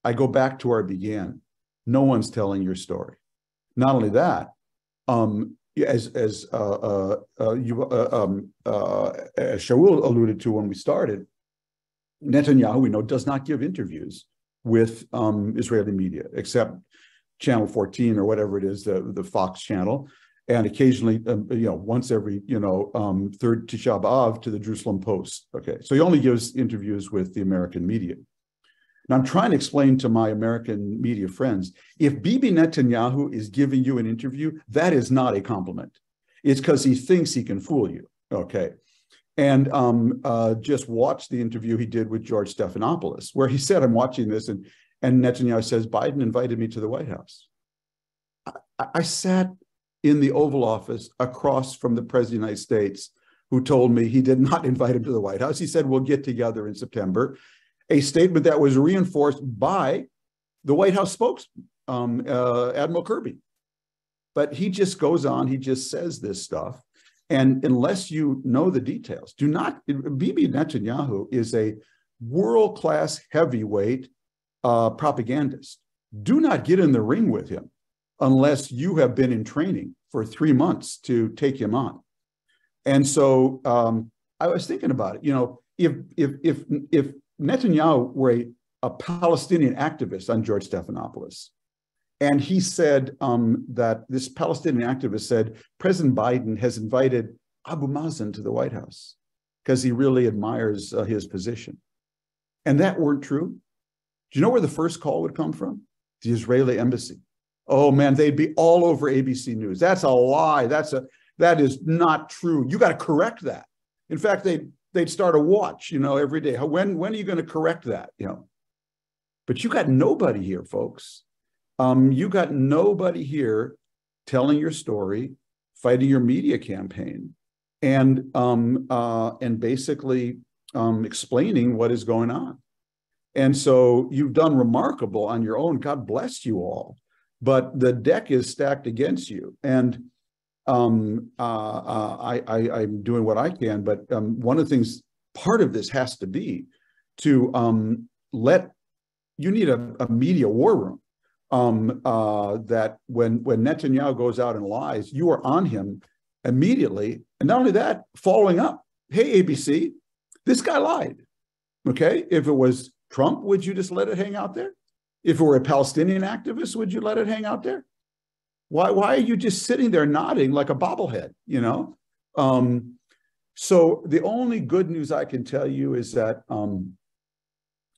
I go back to where I began. No one's telling your story. Not only that, as Shaul alluded to when we started, Netanyahu, we know, does not give interviews with Israeli media, except Channel 14 or whatever it is, the Fox channel, and occasionally, once every, third Tisha B'Av to the Jerusalem Post. Okay, so he only gives interviews with the American media. Now, I'm trying to explain to my American media friends, if Bibi Netanyahu is giving you an interview, that is not a compliment. It's because he thinks he can fool you, okay? And just watch the interview he did with George Stephanopoulos, where he said, I'm watching this, and Netanyahu says, Biden invited me to the White House. I sat in the Oval Office across from the President of the United States, who told me he did not invite him to the White House. He said, we'll get together in September. A statement that was reinforced by the White House spokesman, Admiral Kirby. But he just goes on, he just says this stuff. And unless you know the details, Bibi Netanyahu is a world-class heavyweight propagandist. Do not get in the ring with him unless you have been in training for 3 months to take him on. And so I was thinking about it, if Netanyahu were a Palestinian activist on George Stephanopoulos, and he said that this Palestinian activist said President Biden has invited Abu Mazen to the White House because he really admires his position. And that weren't true. Do you know where the first call would come from? The Israeli embassy. Oh man, they'd be all over ABC News. That's a lie. That is not true. You got to correct that. In fact, they'd start a watch, every day. When are you going to correct that? But you got nobody here, folks. You got nobody here telling your story, fighting your media campaign, and basically explaining what is going on. And so you've done remarkable on your own. God bless you all. But the deck is stacked against you. And I'm doing what I can. But one of the things, part of this has to be to you need a media war room. That when Netanyahu goes out and lies, you are on him immediately. And not only that, following up. Hey, ABC, this guy lied. Okay. If it was Trump, would you just let it hang out there? If it were a Palestinian activist, would you let it hang out there? Why are you just sitting there nodding like a bobblehead, So the only good news I can tell you is that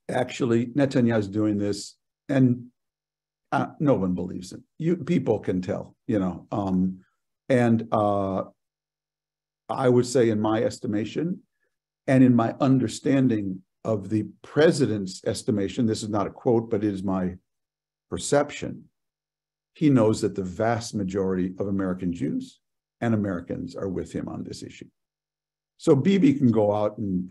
actually Netanyahu's doing this, and no one believes it. People can tell, and I would say, in my estimation and in my understanding of the president's estimation, this is not a quote, but it is my perception, he knows that the vast majority of American Jews and Americans are with him on this issue. So Bibi can go out and,